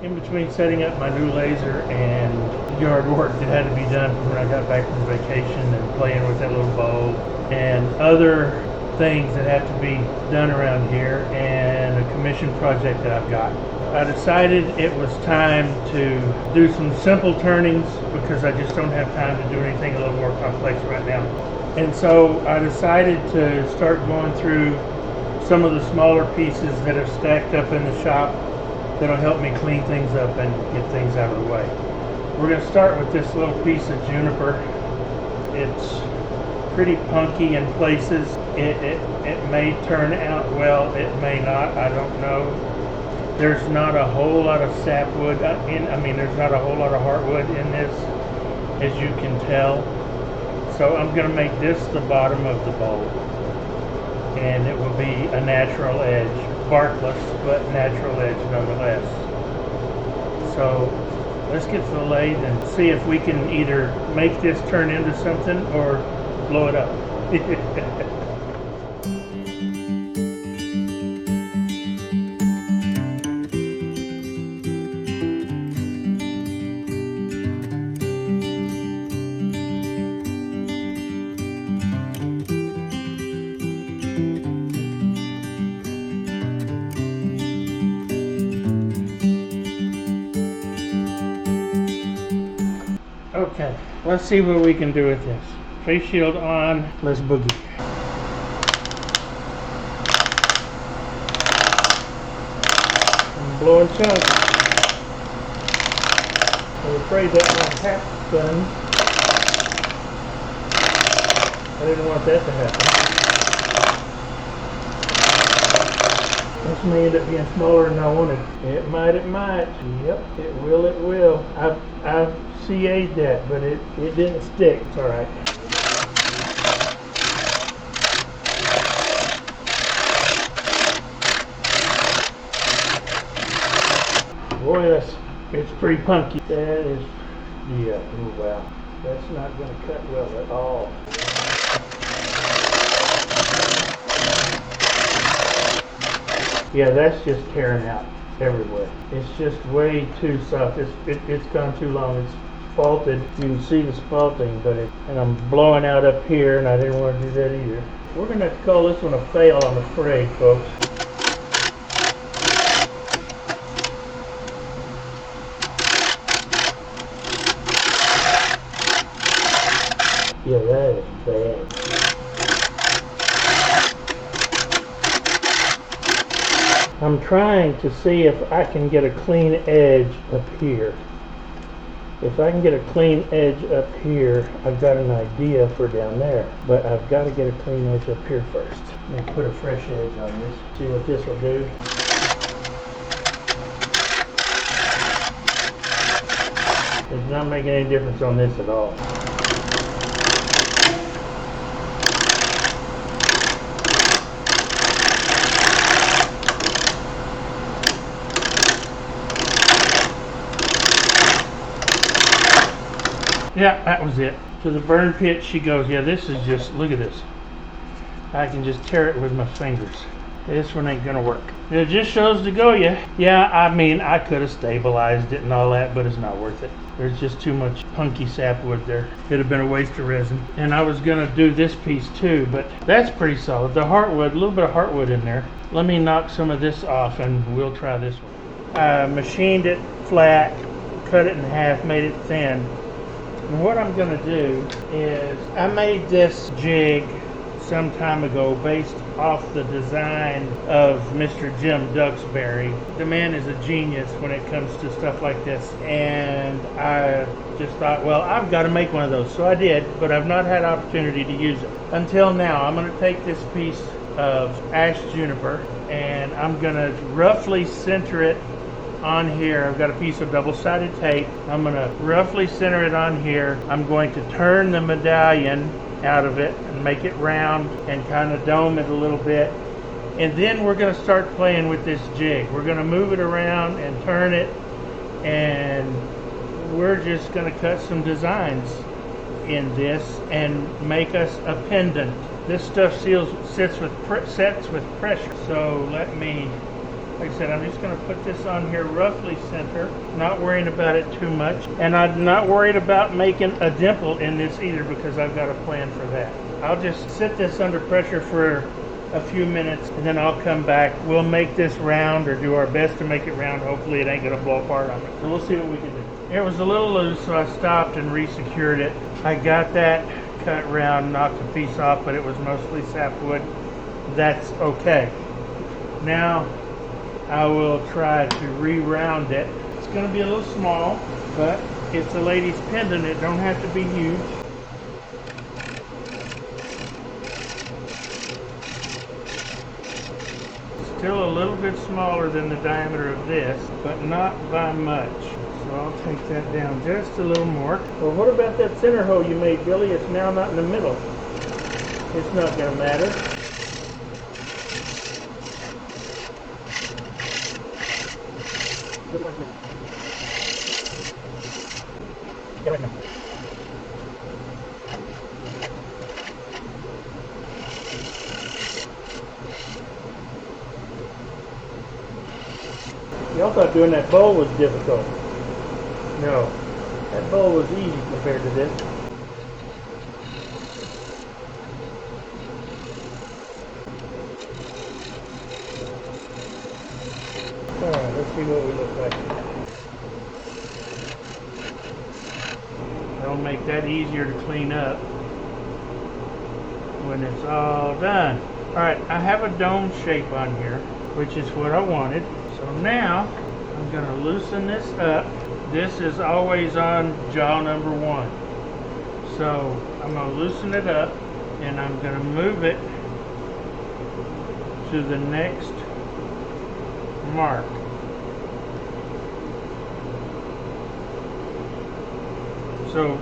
in between setting up my new laser and yard work that had to be done when I got back from vacation and playing with that little bow and other things that have to be done around here and a commission project that I've got, I decided it was time to do some simple turnings because I just don't have time to do anything a little more complex right now. And so I decided to start going through some of the smaller pieces that have stacked up in the shop that'll help me clean things up and get things out of the way. We're going to start with this little piece of juniper. It's pretty punky in places. It may turn out well, it may not, I don't know. There's not a whole lot of sapwood there's not a whole lot of heartwood in this, as you can tell. So I'm going to make this the bottom of the bowl, and it will be a natural edge, barkless but natural edge nonetheless. So let's get to the lathe and see if we can either make this turn into something or blow it up. Okay, let's see what we can do with this. Face shield on, let's boogie. I'm blowing chunks. I'm afraid that might happen. I didn't want that to happen. This may end up being smaller than I wanted. It might. Yep, it will. I've CA'd that, but it didn't stick. It's alright. Boy, it's pretty punky. That is, yeah, oh wow. That's not going to cut well at all. Yeah, that's just tearing out everywhere. It's just way too soft. It's gone too long. It's faulted. You can see the faulting, and I'm blowing out up here, and I didn't want to do that either. We're going to have to call this one a fail, I'm afraid, folks. Yeah, that is bad. I'm trying to see if I can get a clean edge up here. If I can get a clean edge up here, I've got an idea for down there. But I've got to get a clean edge up here first. Let me put a fresh edge on this. See what this will do. It's not making any difference on this at all. Yeah, that was it. To the burn pit she goes. Yeah, this is just, look at this. I can just tear it with my fingers. This one ain't gonna work. It just shows to go, yeah. Yeah, I mean, I could have stabilized it and all that, but it's not worth it. There's just too much punky sapwood there. It'd have been a waste of resin. And I was gonna do this piece too, but that's pretty solid. The heartwood, a little bit of heartwood in there. Let me knock some of this off and we'll try this one. I machined it flat, cut it in half, made it thin. And what I'm going to do is, I made this jig some time ago based off the design of Mr. Jim Duxbury. The man is a genius when it comes to stuff like this, and I just thought, well, I've got to make one of those. So I did, but I've not had opportunity to use it until now. I'm going to take this piece of ash juniper and I'm going to roughly center it on here. I've got a piece of double-sided tape. I'm going to roughly center it on here. I'm going to turn the medallion out of it and make it round and kind of dome it a little bit. And then we're going to start playing with this jig. We're going to move it around and turn it, and we're just going to cut some designs in this and make us a pendant. This stuff sets with pressure. So let me Like I said, I'm just going to put this on here roughly center, not worrying about it too much. And I'm not worried about making a dimple in this either because I've got a plan for that. I'll just sit this under pressure for a few minutes and then I'll come back. We'll make this round or do our best to make it round. Hopefully it ain't going to blow apart on me. So we'll see what we can do. It was a little loose, so I stopped and re-secured it. I got that cut round, knocked a piece off, but it was mostly sapwood. That's okay. Now I will try to re-round it. It's going to be a little small, but it's a lady's pendant. It don't have to be huge. Still a little bit smaller than the diameter of this, but not by much. So I'll take that down just a little more. Well, what about that center hole you made, Billy? It's now not in the middle. It's not going to matter. Y'all thought doing that bowl was difficult. No, that bowl was easy compared to this. Alright, let's see what we look like. That'll make that easier to clean up when it's all done. Alright, I have a dome shape on here, which is what I wanted. So now I'm going to loosen this up. This is always on jaw number 1. So I'm going to loosen it up and I'm going to move it to the next mark. So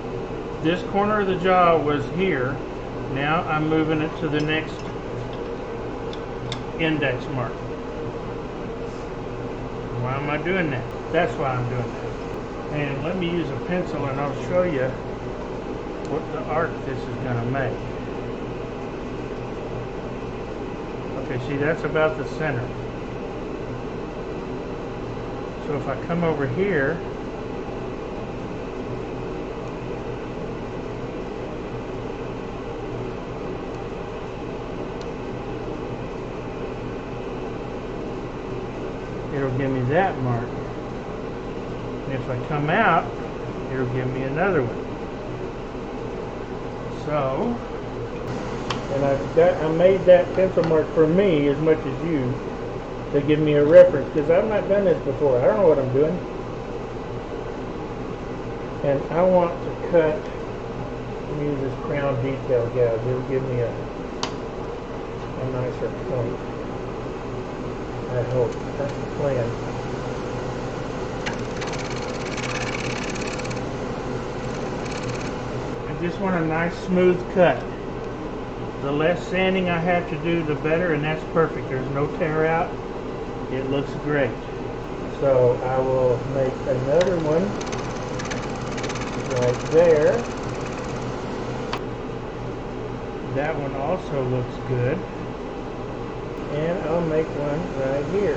this corner of the jaw was here. Now I'm moving it to the next index mark. Why am I doing that? That's why I'm doing that. And let me use a pencil and I'll show you what the arc this is going to make. Okay, see, that's about the center. So if I come over here, it'll give me that mark. And if I come out, it'll give me another one. So, and I made that pencil mark for me as much as you to give me a reference because I've not done this before. I don't know what I'm doing. And I want to cut, let me use this crown detail gouge. It'll give me a nicer point. I hope. That's the plan. I just want a nice smooth cut. The less sanding I have to do, the better, and that's perfect. There's no tear out. It looks great. So I will make another one right there. That one also looks good. And I'll make one right here.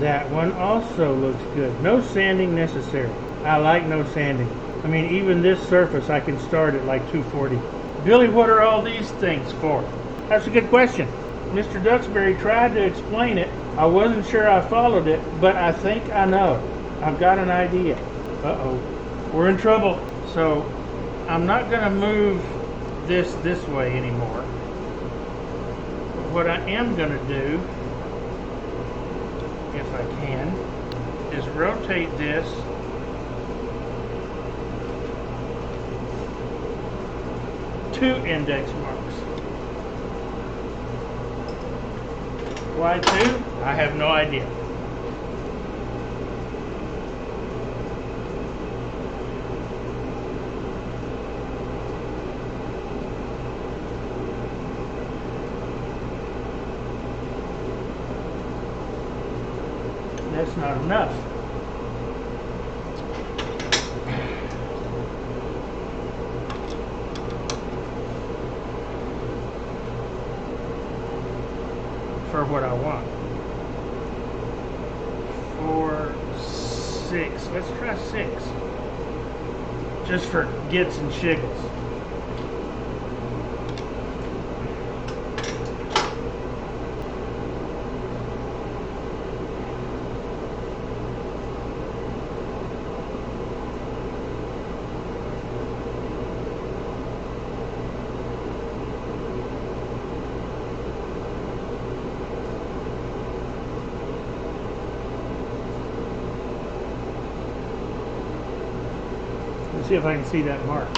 That one also looks good. No sanding necessary. I like no sanding. I mean, even this surface I can start at like 240. Billy, what are all these things for? That's a good question. Mr. Duxbury tried to explain it. I wasn't sure I followed it, but I think I know. I've got an idea. Uh-oh. We're in trouble. So I'm not going to move this way anymore. What I am going to do, if I can, is rotate this two index marks. Why two? I have no idea. That's not enough. for what I want. 4, 6. Let's try 6. Just for gets and shiggles. See if I can see that mark.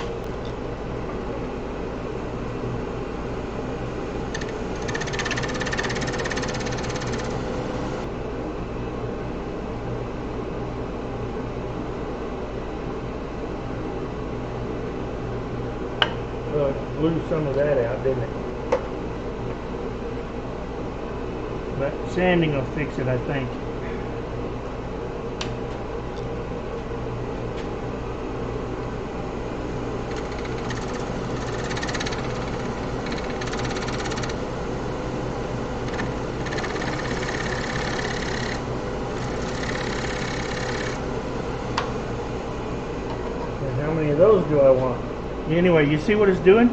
Well, it blew some of that out, didn't it? But sanding will fix it, I think. How many of those do I want? Anyway, you see what it's doing?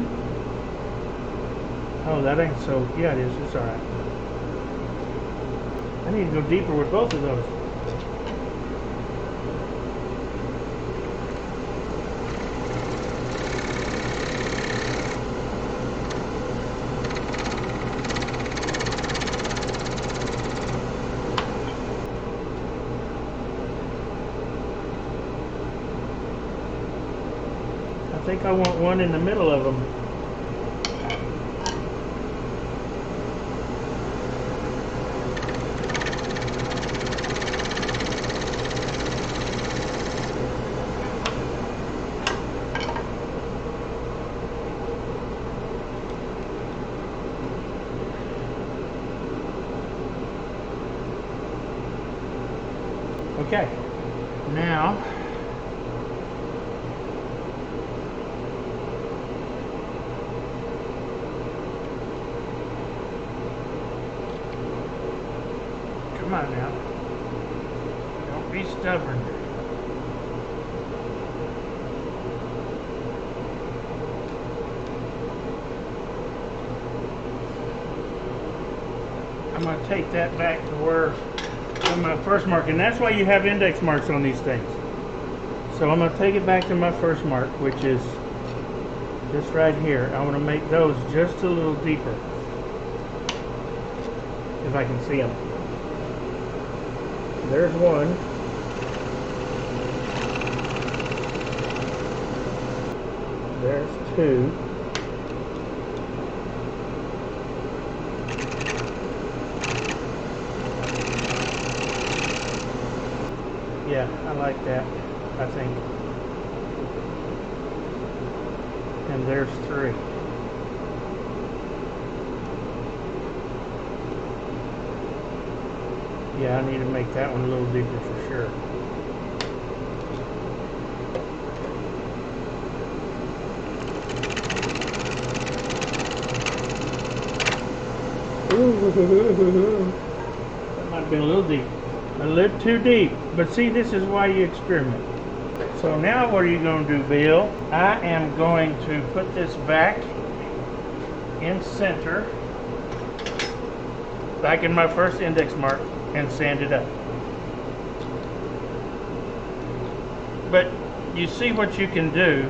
Oh, that ain't so... Yeah, it is. It's alright. I need to go deeper with both of those. I think I want one in the middle of them. Okay, now come on now. Don't be stubborn. I'm going to take that back to where on my first mark, and that's why you have index marks on these things. So I'm going to take it back to my first mark, which is just right here. I want to make those just a little deeper, if I can see them. There's one. There's 2. Yeah, I like that, I think. And there's 3. Yeah, I need to make that one a little deeper for sure. Ooh, that might have been a little deep. A little too deep. But see, this is why you experiment. So now what are you going to do, Bill? I am going to put this back in center, back in my first index mark, and sand it up. But you see what you can do?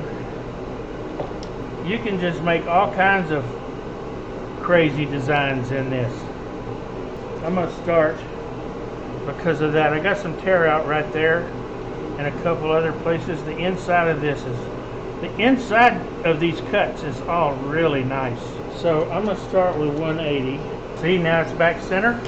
You can just make all kinds of crazy designs in this. I'm going to start, because of that, I got some tear out right there and a couple other places. The inside of this is, the inside of these cuts is all really nice. So I'm going to start with 180. See, now it's back center.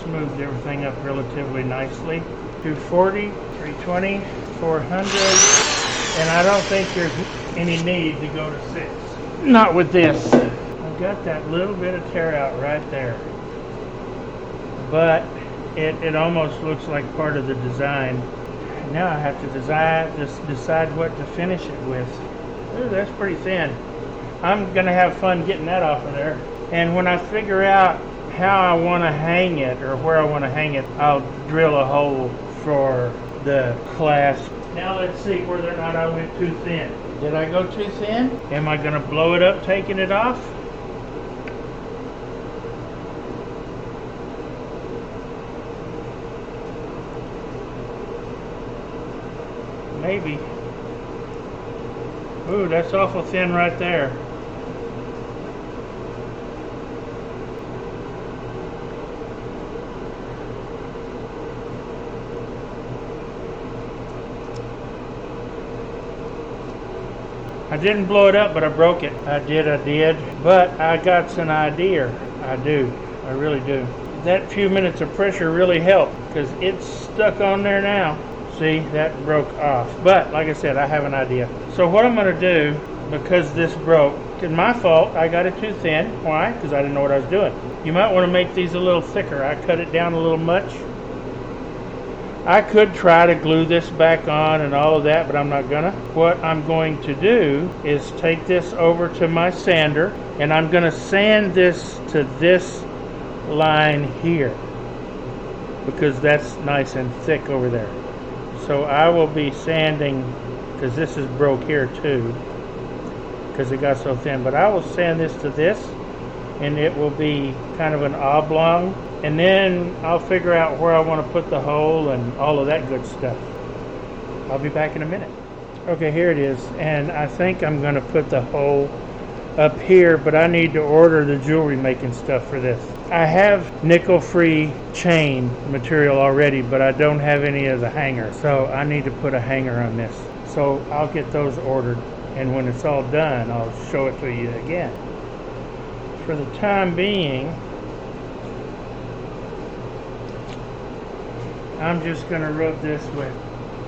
Smoothed everything up relatively nicely. 240, 320, 400, and I don't think there's any need to go to 6. Not with this. I've got that little bit of tear out right there, but it almost looks like part of the design. Now I have to decide what to finish it with. Ooh, that's pretty thin. I'm gonna have fun getting that off of there. And when I figure out how I want to hang it or where I want to hang it, I'll drill a hole for the clasp. Now let's see whether or not I went too thin. Did I go too thin? Am I gonna blow it up taking it off? Maybe. Ooh, that's awful thin right there. I didn't blow it up, but I broke it. I did. But I got an idea. I do. I really do. That few minutes of pressure really helped because it's stuck on there now. See, that broke off. But like I said, I have an idea. So what I'm going to do, because this broke, it's my fault, I got it too thin. Why? Because I didn't know what I was doing. You might want to make these a little thicker. I cut it down a little much. I could try to glue this back on and all of that, but I'm not gonna. What I'm going to do is take this over to my sander, and I'm gonna sand this to this line here because that's nice and thick over there. So I will be sanding, because this is broke here too, because it got so thin, but I will sand this to this, and it will be kind of an oblong. And then I'll figure out where I want to put the hole and all of that good stuff. I'll be back in a minute. Okay, here it is. And I think I'm going to put the hole up here, but I need to order the jewelry making stuff for this. I have nickel-free chain material already, but I don't have any of the hanger. So I need to put a hanger on this. So I'll get those ordered. And when it's all done, I'll show it to you again. For the time being, I'm just going to rub this with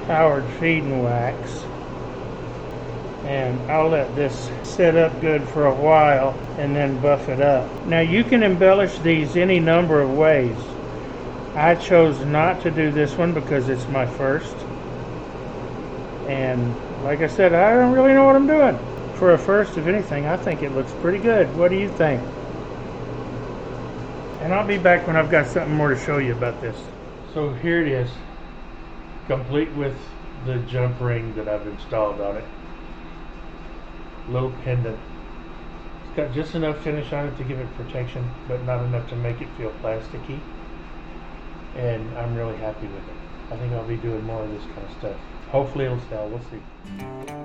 Howard feeding wax, and I'll let this sit up good for a while and then buff it up. Now you can embellish these any number of ways. I chose not to do this one because it's my first, and like I said, I don't really know what I'm doing. For a first, if anything, I think it looks pretty good. What do you think? And I'll be back when I've got something more to show you about this. So here it is, complete with the jump ring that I've installed on it. Little pendant. It's got just enough finish on it to give it protection, but not enough to make it feel plasticky. And I'm really happy with it. I think I'll be doing more of this kind of stuff. Hopefully it'll sell, we'll see.